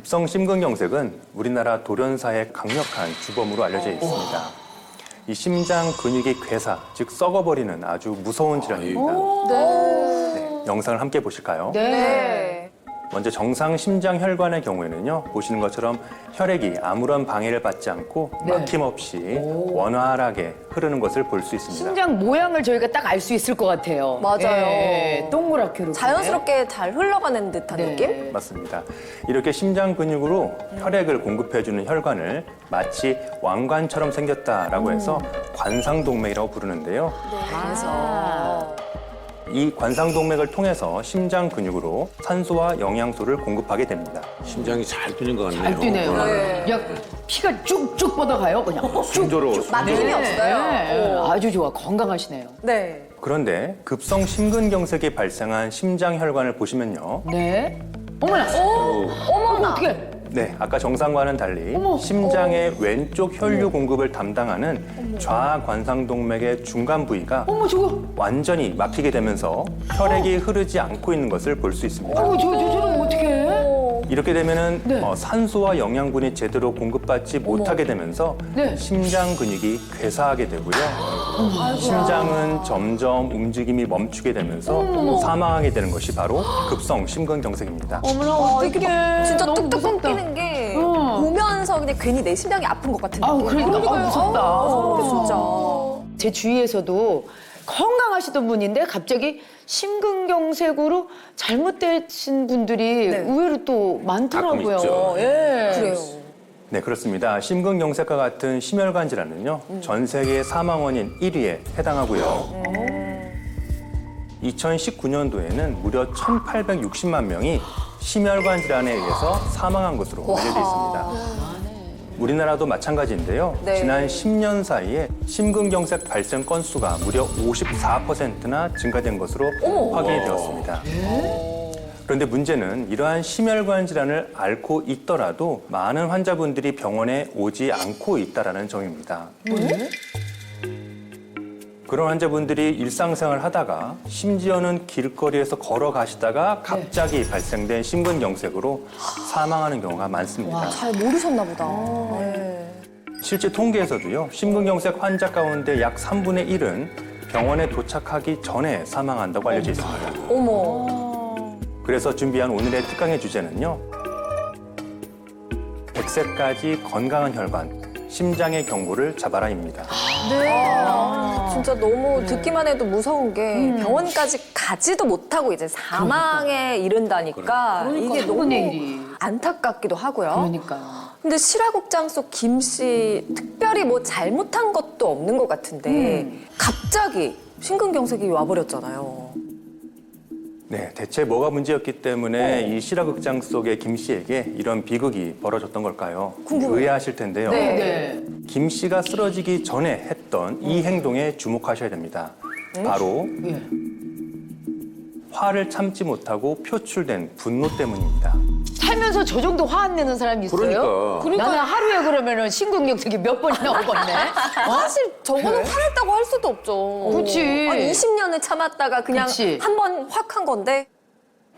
급성 심근경색은 우리나라 돌연사의 강력한 주범으로 알려져 있습니다. 이 심장 근육의 괴사, 즉 썩어버리는 아주 무서운 질환입니다. 네, 영상을 함께 보실까요? 네. 먼저 정상 심장 혈관의 경우에는요, 보시는 것처럼 혈액이 아무런 방해를 받지 않고 막힘없이 원활하게 흐르는 것을 볼 수 있습니다. 심장 모양을 저희가 딱 알 수 있을 것 같아요. 맞아요. 예, 동그랗게 이렇게. 자연스럽게 잘 흘러가는 듯한 네. 느낌? 맞습니다. 이렇게 심장 근육으로 혈액을 공급해주는 혈관을 마치 왕관처럼 생겼다라고 해서 관상동맥이라고 부르는데요. 그래서 이 관상동맥을 통해서 심장 근육으로 산소와 영양소를 공급하게 됩니다. 심장이 잘 뛰는 것 같네요. 잘 뛰네요. 네. 야, 피가 쭉쭉 뻗어가요, 그냥. 순조로워. 막힘이 없어요. 네. 아주 좋아. 건강하시네요. 네. 그런데 급성 심근경색이 발생한 심장 혈관을 보시면요. 네. 어머나. 어머나. 어떻게? 네, 아까 정상과는 달리 어머. 심장의 왼쪽 혈류 공급을 담당하는 좌관상동맥의 중간 부위가 어머, 저거. 완전히 막히게 되면서 혈액이 흐르지 않고 있는 것을 볼 수 있습니다. 어머, 저러면 어떡해? 이렇게 되면은 네. 산소와 영양분이 제대로 공급받지 못하게 되면서 네. 심장 근육이 괴사하게 되고요. 심장은 점점 움직임이 멈추게 되면서 사망하게 되는 것이 바로 급성 심근경색입니다. 어머나, 어떡해. 진짜 너무 뚝뚝 무섭다. 끊기는 게 어. 보면서 그냥 괜히 내 심장이 아픈 것 같은 아우, 느낌. 그러니까. 아, 무섭다. 진짜. 제 주위에서도 건강하시던 분인데 갑자기 심근경색으로 잘못되신 분들이 네. 의외로 또 많더라고요. 가끔 있죠. 예. 그래요. 네, 그렇습니다. 심근경색과 같은 심혈관 질환은요, 전 세계 사망 원인 1위에 해당하고요. 2019년도에는 무려 1,860만 명이 심혈관 질환에 의해서 사망한 것으로 알려져 있습니다. 우리나라도 마찬가지인데요. 네. 지난 10년 사이에 심근경색 발생 건수가 무려 54%나 증가된 것으로 확인이 되었습니다. 그런데 문제는 이러한 심혈관 질환을 앓고 있더라도 많은 환자분들이 병원에 오지 않고 있다는 점입니다. 그런 환자분들이 일상생활을 하다가 심지어는 길거리에서 걸어가시다가 갑자기 발생된 심근경색으로 사망하는 경우가 많습니다. 잘 모르셨나 보다. 네. 실제 통계에서도요, 심근경색 환자 가운데 약 3분의 1은 병원에 도착하기 전에 사망한다고 알려져 있습니다. 어머. 그래서 준비한 오늘의 특강의 주제는요, 100세까지 건강한 혈관, 심장의 경고를 잡아라입니다. 네. 진짜 너무 듣기만 해도 무서운 게 병원까지 가지도 못하고 이제 사망에 이른다니까 이게 너무 3분의 1이. 안타깝기도 하고요. 그러니까요. 근데 실화극장 속 김 씨 특별히 뭐 잘못한 것도 없는 것 같은데 갑자기 심근경색이 와버렸잖아요. 네, 대체 뭐가 문제였기 때문에 이 실화극장 속의 김 씨에게 이런 비극이 벌어졌던 걸까요? 궁금해요. 의아하실 텐데요. 네. 김 씨가 쓰러지기 전에 했던 이 행동에 주목하셔야 됩니다. 바로 예. 화를 참지 못하고 표출된 분노 때문입니다. 살면서 저 정도 화 안 내는 사람이 있어요? 그러니까. 나는 하루에 그러면은 심근경색이 몇 번이나 오겠네. 사실 저거는 화냈다고 할 수도 없죠. 그치. 아니 20년을 참았다가 그냥 그치. 한 번 확 한 건데.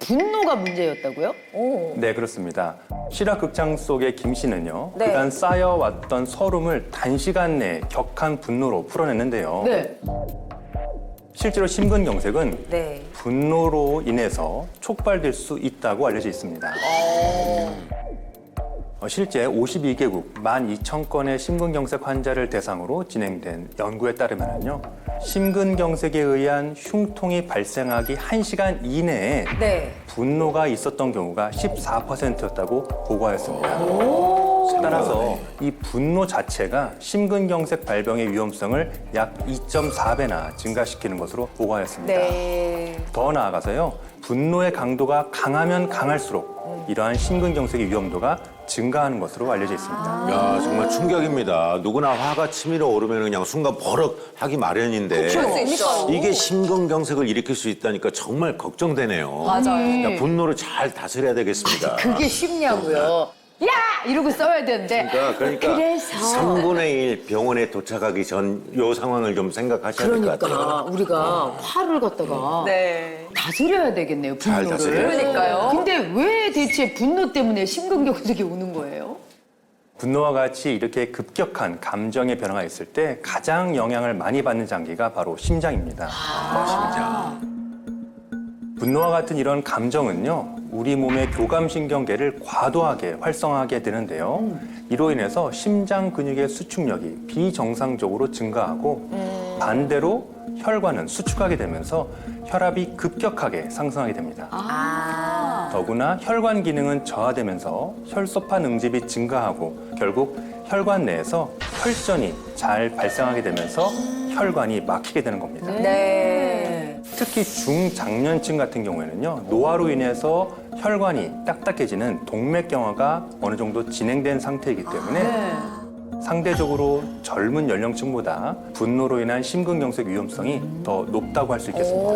분노가 문제였다고요? 오. 네, 그렇습니다. 실화극장 속의 김 씨는요, 네. 그간 쌓여왔던 서름을 단시간 내에 격한 분노로 풀어냈는데요. 네. 실제로 심근경색은 네. 분노로 인해서 촉발될 수 있다고 알려져 있습니다. 실제 52개국 12,000건의 심근경색 환자를 대상으로 진행된 연구에 따르면요, 심근경색에 의한 흉통이 발생하기 1시간 이내에 네. 분노가 있었던 경우가 14%였다고 보고하였습니다. 따라서 이 분노 자체가 심근경색 발병의 위험성을 약 2.4배나 증가시키는 것으로 보고하였습니다. 네. 더 나아가서요, 분노의 강도가 강하면 강할수록 이러한 심근경색의 위험도가 증가하는 것으로 알려져 있습니다. 야, 정말 충격입니다. 누구나 화가 치밀어 오르면 그냥 순간 버럭 하기 마련인데 그러니까요. 이게 심근경색을 일으킬 수 있다니까 정말 걱정되네요. 맞아요. 야, 분노를 잘 다스려야 되겠습니다. 그게 쉽냐고요. 야! 이러고 써야 되는데. 그러니까 그래서. 3분의 1 병원에 도착하기 전 요 상황을 좀 생각하셔야 될 것 같아요. 그러니까 우리가 화를 갖다가 네. 다스려야 되겠네요, 잘 분노를. 다스려야 돼요. 그러니까요. 근데 왜 대체 분노 때문에 심근경색이 오는 거예요? 분노와 같이 이렇게 급격한 감정의 변화가 있을 때 가장 영향을 많이 받는 장기가 바로 심장입니다. 분노와 같은 이런 감정은요, 우리 몸의 교감신경계를 과도하게 활성화하게 되는데요. 이로 인해서 심장 근육의 수축력이 비정상적으로 증가하고 반대로 혈관은 수축하게 되면서 혈압이 급격하게 상승하게 됩니다. 더구나 혈관 기능은 저하되면서 혈소판 응집이 증가하고 결국 혈관 내에서 혈전이 잘 발생하게 되면서 혈관이 막히게 되는 겁니다. 네. 특히 중장년층 같은 경우에는요, 노화로 인해서 혈관이 딱딱해지는 동맥경화가 어느 정도 진행된 상태이기 때문에 상대적으로 젊은 연령층보다 분노로 인한 심근경색 위험성이 더 높다고 할 수 있겠습니다.